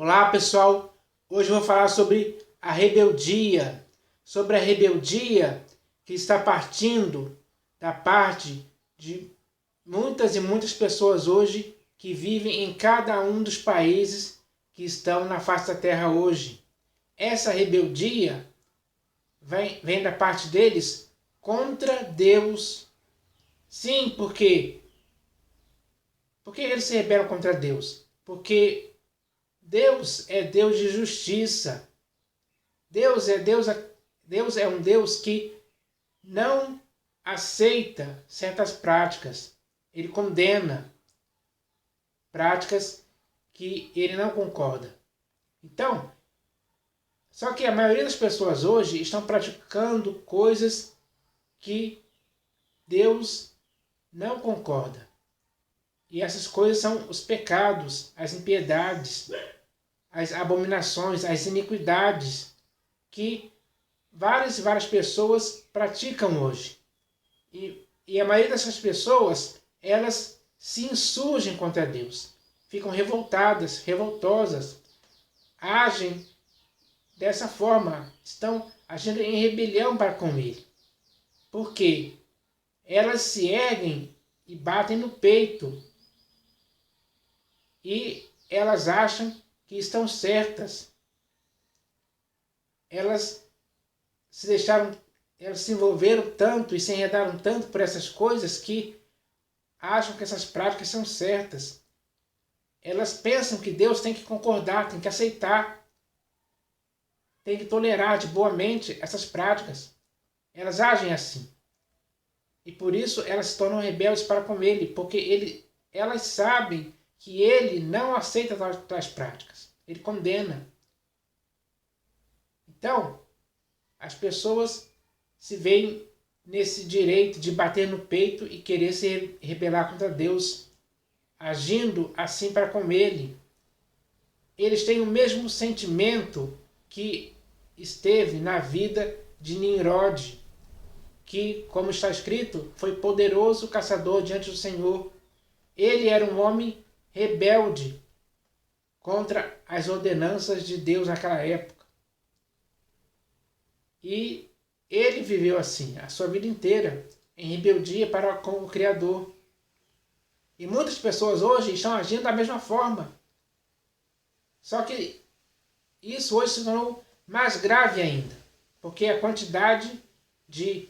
Olá pessoal, hoje eu vou falar sobre a rebeldia, que está partindo da parte de muitas e muitas pessoas hoje que vivem em cada um dos países que estão na face da terra hoje. Essa rebeldia vem da parte deles contra Deus. Sim, por quê? Por que eles se rebelam contra Deus? Porque Deus é Deus de justiça. Deus é um Deus que não aceita certas práticas. Ele condena práticas que ele não concorda. Então, só que a maioria das pessoas hoje estão praticando coisas que Deus não concorda. E essas coisas são os pecados, as impiedades, as abominações, as iniquidades que várias e várias pessoas praticam hoje. E a maioria dessas pessoas, elas se insurgem contra Deus, ficam revoltadas, revoltosas, agem dessa forma, estão agindo em rebelião para com Ele. Por quê? Elas se erguem e batem no peito. E elas acham que estão certas. Elas se envolveram tanto e se enredaram tanto por essas coisas que acham que essas práticas são certas. Elas pensam que Deus tem que concordar, tem que aceitar, tem que tolerar de boa mente essas práticas. Elas agem assim. E por isso elas se tornam rebeldes para com Ele, porque elas sabem que Ele não aceita tais práticas. Ele condena. Então, as pessoas se veem nesse direito de bater no peito e querer se rebelar contra Deus, agindo assim para com Ele. Eles têm o mesmo sentimento que esteve na vida de Nimrod, que, como está escrito, foi poderoso caçador diante do Senhor. Ele era um homem rebelde contra as ordenanças de Deus naquela época. E ele viveu assim a sua vida inteira, em rebeldia para com o Criador. E muitas pessoas hoje estão agindo da mesma forma. Só que isso hoje se tornou mais grave ainda, porque a quantidade de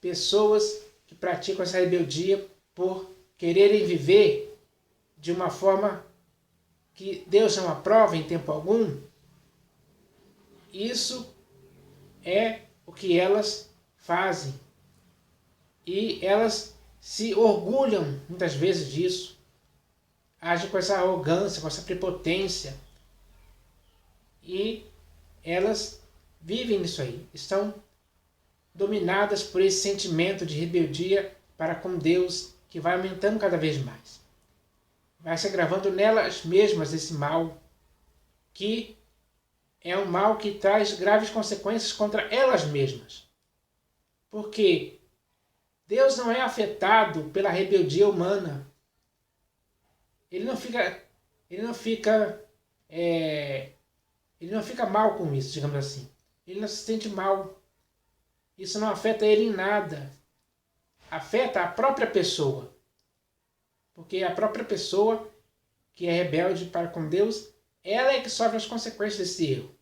pessoas que praticam essa rebeldia por quererem viver de uma forma que Deus não aprova em tempo algum, isso é o que elas fazem. E elas se orgulham muitas vezes disso, agem com essa arrogância, com essa prepotência, e elas vivem nisso aí, estão dominadas por esse sentimento de rebeldia para com Deus, que vai aumentando cada vez mais. Vai se agravando nelas mesmas esse mal, que é um mal que traz graves consequências contra elas mesmas. Porque Deus não é afetado pela rebeldia humana. Ele não fica mal com isso, digamos assim. Ele não se sente mal. Isso não afeta ele em nada. Afeta a própria pessoa. Porque a própria pessoa que é rebelde para com Deus, ela é que sofre as consequências desse erro.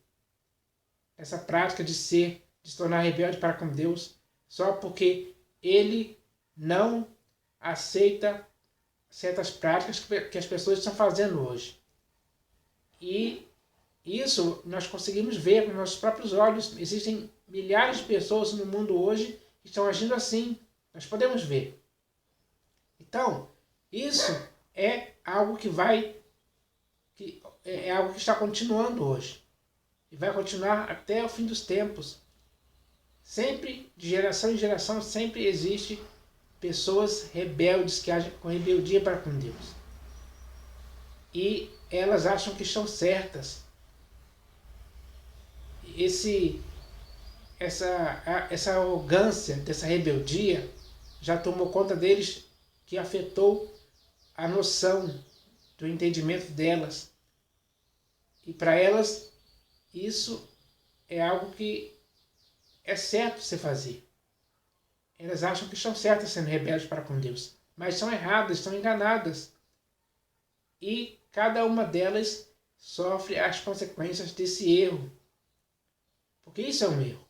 Essa prática de se tornar rebelde para com Deus, só porque ele não aceita certas práticas que as pessoas estão fazendo hoje. E isso nós conseguimos ver com nossos próprios olhos. Existem milhares de pessoas no mundo hoje que estão agindo assim. Nós podemos ver. Então, isso é algo que está continuando hoje. E vai continuar até o fim dos tempos. Sempre, de geração em geração, sempre existe pessoas rebeldes que agem com rebeldia para com Deus. E elas acham que estão certas. Essa arrogância dessa rebeldia já tomou conta deles, que afetou a noção do entendimento delas. E para elas, isso é algo que é certo se fazer. Elas acham que estão certas sendo rebeldes para com Deus, mas são erradas, estão enganadas. E cada uma delas sofre as consequências desse erro. Porque isso é um erro.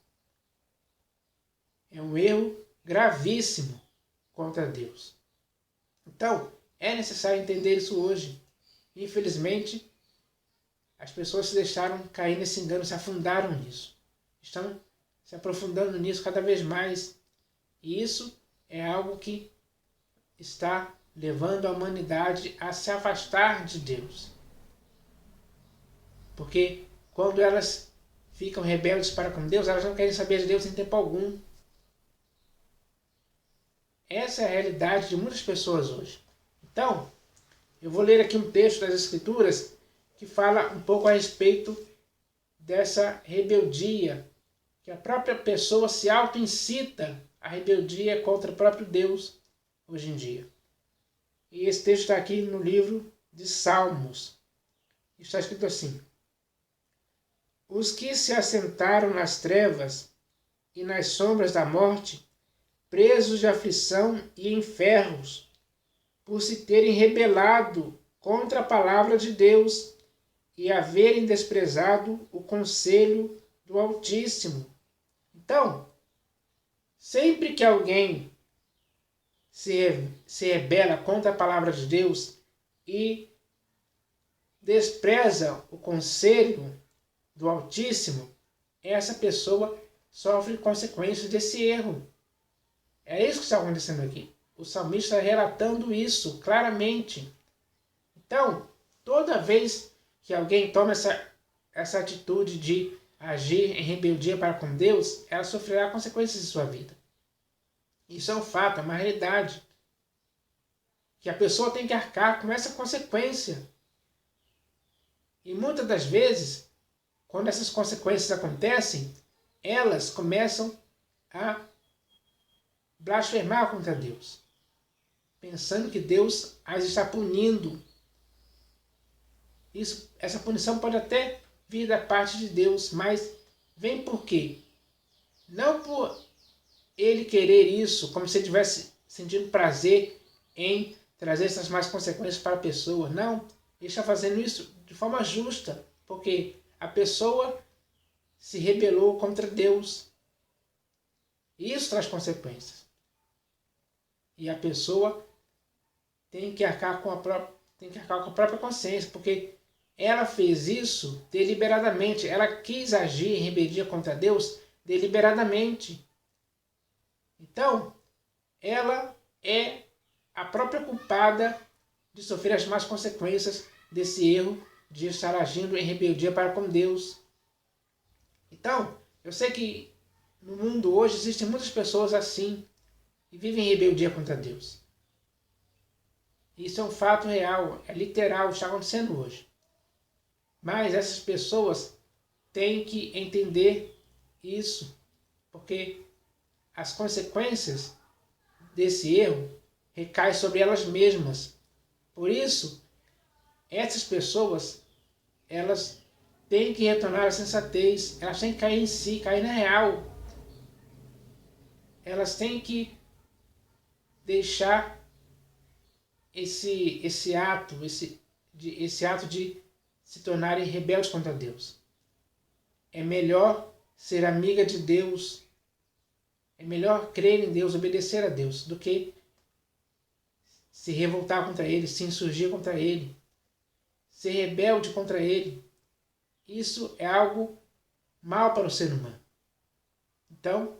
É um erro gravíssimo contra Deus. Então, é necessário entender isso hoje. Infelizmente, as pessoas se deixaram cair nesse engano, se afundaram nisso. Estão se aprofundando nisso cada vez mais. E isso é algo que está levando a humanidade a se afastar de Deus. Porque quando elas ficam rebeldes para com Deus, elas não querem saber de Deus em tempo algum. Essa é a realidade de muitas pessoas hoje. Então, eu vou ler aqui um texto das Escrituras que fala um pouco a respeito dessa rebeldia, que a própria pessoa se auto-incita à rebeldia contra o próprio Deus hoje em dia. E esse texto está aqui no livro de Salmos. Está escrito assim: os que se assentaram nas trevas e nas sombras da morte, presos de aflição e em ferros, por se terem rebelado contra a palavra de Deus e haverem desprezado o conselho do Altíssimo. Então, sempre que alguém se rebela contra a palavra de Deus e despreza o conselho do Altíssimo, essa pessoa sofre consequências desse erro. É isso que está acontecendo aqui. O salmista está relatando isso claramente. Então, toda vez que alguém toma essa atitude de agir em rebeldia para com Deus, ela sofrerá consequências em sua vida. Isso é um fato, é uma realidade. Que a pessoa tem que arcar com essa consequência. E muitas das vezes, quando essas consequências acontecem, elas começam a blasfemar contra Deus, pensando que Deus as está punindo. Essa punição pode até vir da parte de Deus, mas vem por quê? Não por ele querer isso, como se ele estivesse sentindo prazer em trazer essas más consequências para a pessoa. Não, ele está fazendo isso de forma justa, porque a pessoa se rebelou contra Deus. E isso traz consequências. E a pessoa tem que arcar com a própria consciência, porque ela fez isso deliberadamente. Ela quis agir em rebeldia contra Deus deliberadamente. Então, ela é a própria culpada de sofrer as más consequências desse erro de estar agindo em rebeldia para com Deus. Então, eu sei que no mundo hoje existem muitas pessoas assim, e vivem em rebeldia contra Deus. Isso é um fato real, é literal, está acontecendo hoje. Mas essas pessoas têm que entender isso, porque as consequências desse erro recaem sobre elas mesmas. Por isso, essas pessoas, elas têm que retornar à sensatez, elas têm que cair em si, cair na real. Elas têm que deixar esse ato de se tornarem rebeldes contra Deus. É melhor ser amiga de Deus, é melhor crer em Deus, obedecer a Deus, do que se revoltar contra Ele, se insurgir contra Ele, ser rebelde contra Ele. Isso é algo mal para o ser humano. Então,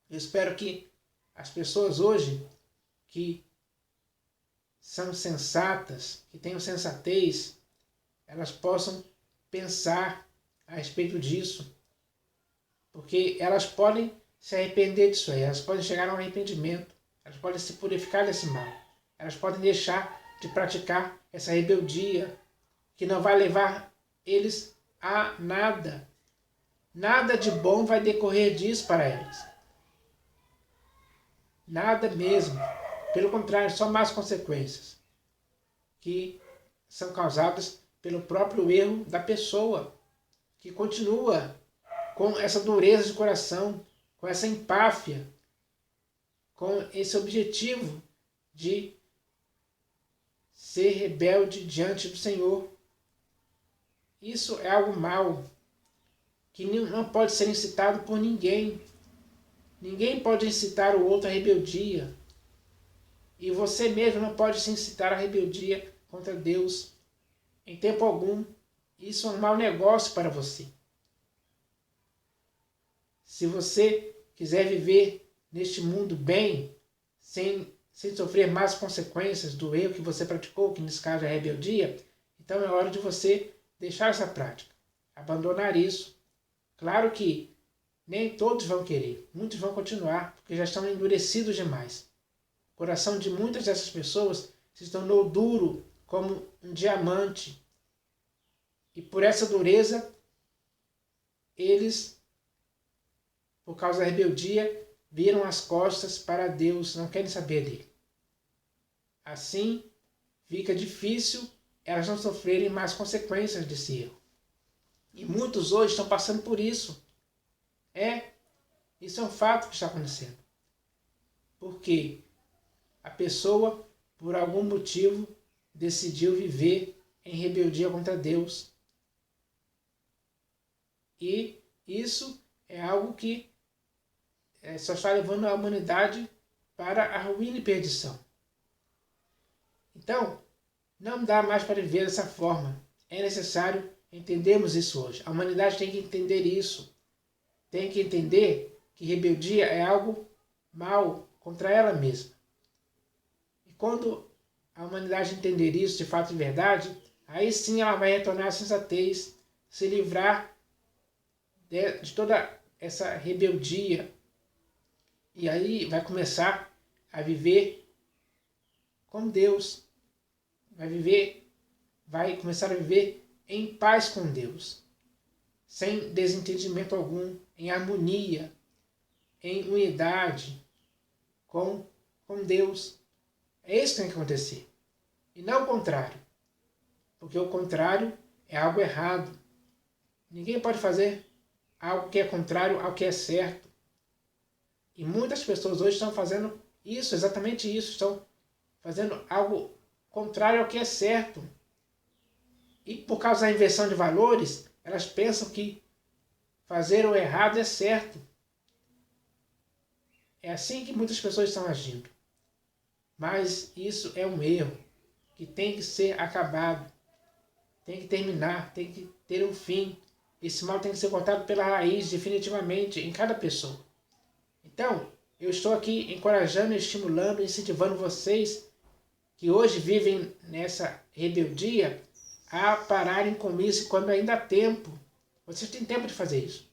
eu espero que as pessoas hoje que são sensatas, que tenham sensatez, elas possam pensar a respeito disso, porque elas podem se arrepender disso aí, elas podem chegar a um arrependimento, elas podem se purificar desse mal, elas podem deixar de praticar essa rebeldia que não vai levar eles a nada. Nada de bom vai decorrer disso para elas. Nada mesmo. Pelo contrário, só más consequências que são causadas pelo próprio erro da pessoa, que continua com essa dureza de coração, com essa empáfia, com esse objetivo de ser rebelde diante do Senhor. Isso é algo mau, que não pode ser incitado por ninguém. Ninguém pode incitar o outro à rebeldia. E você mesmo não pode se incitar à rebeldia contra Deus em tempo algum. Isso é um mau negócio para você. Se você quiser viver neste mundo bem, sem sofrer mais consequências do erro que você praticou, que nesse caso é a rebeldia, então é hora de você deixar essa prática, abandonar isso. Claro que nem todos vão querer, muitos vão continuar, porque já estão endurecidos demais. O coração de muitas dessas pessoas se tornou duro como um diamante. E por essa dureza, eles, por causa da rebeldia, viram as costas para Deus, não querem saber dele. Assim, fica difícil elas não sofrerem mais consequências desse erro. E muitos hoje estão passando por isso. Isso é um fato que está acontecendo. Porque a pessoa, por algum motivo, decidiu viver em rebeldia contra Deus. E isso é algo que só está levando a humanidade para a ruína e perdição. Então, não dá mais para viver dessa forma. É necessário entendermos isso hoje. A humanidade tem que entender isso. Tem que entender que rebeldia é algo mal contra ela mesma. E quando a humanidade entender isso de fato e verdade, aí sim ela vai retornar à sensatez, se livrar de toda essa rebeldia. E aí vai começar a viver com Deus. Vai começar a viver em paz com Deus, sem desentendimento algum, em harmonia, em unidade com Deus. É isso que tem que acontecer. E não o contrário. Porque o contrário é algo errado. Ninguém pode fazer algo que é contrário ao que é certo. E muitas pessoas hoje estão fazendo isso, exatamente isso. Estão fazendo algo contrário ao que é certo. E por causa da inversão de valores, elas pensam que fazer o errado é certo. É assim que muitas pessoas estão agindo. Mas isso é um erro que tem que ser acabado. Tem que terminar, tem que ter um fim. Esse mal tem que ser cortado pela raiz, definitivamente, em cada pessoa. Então, eu estou aqui encorajando, estimulando, incentivando vocês que hoje vivem nessa rebeldia a pararem com isso quando ainda há tempo. Vocês têm tempo de fazer isso.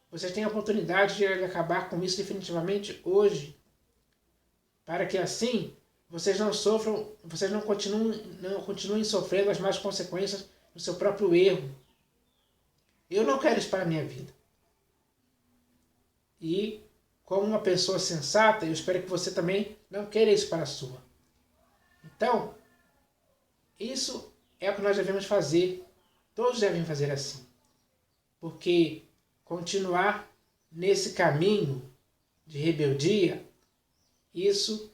Vocês têm a oportunidade de acabar com isso definitivamente hoje. Para que assim vocês não sofram, vocês não continuem sofrendo as más consequências do seu próprio erro. Eu não quero isso para a minha vida. E, como uma pessoa sensata, eu espero que você também não queira isso para a sua. Então, isso é o que nós devemos fazer. Todos devem fazer assim. Porque continuar nesse caminho de rebeldia, isso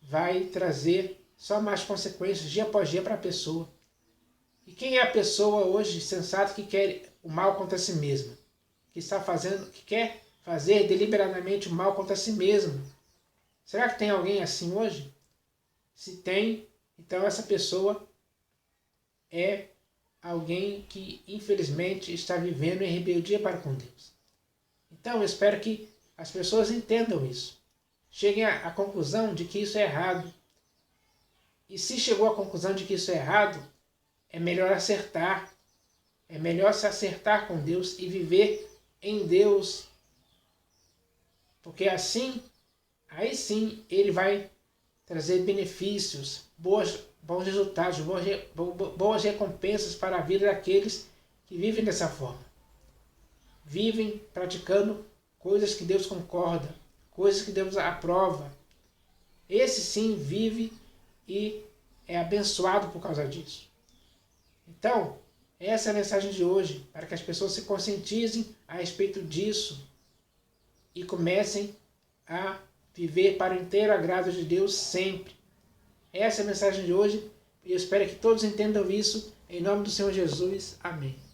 vai trazer só mais consequências dia após dia para a pessoa. E quem é a pessoa hoje sensata que quer o mal contra si mesma? Que quer fazer deliberadamente o mal contra si mesmo? Será que tem alguém assim hoje? Se tem, então essa pessoa é alguém que infelizmente está vivendo em rebeldia para com Deus. Então eu espero que as pessoas entendam isso. Cheguem à conclusão de que isso é errado. E se chegou à conclusão de que isso é errado, é melhor acertar. É melhor se acertar com Deus e viver em Deus. Porque assim, aí sim, Ele vai trazer benefícios, bons resultados, boas recompensas para a vida daqueles que vivem dessa forma. Vivem praticando coisas que Deus concorda, coisas que Deus aprova. Esse sim vive e é abençoado por causa disso. Então, essa é a mensagem de hoje, para que as pessoas se conscientizem a respeito disso e comecem a viver para o inteiro agrado de Deus sempre. Essa é a mensagem de hoje e eu espero que todos entendam isso. Em nome do Senhor Jesus. Amém.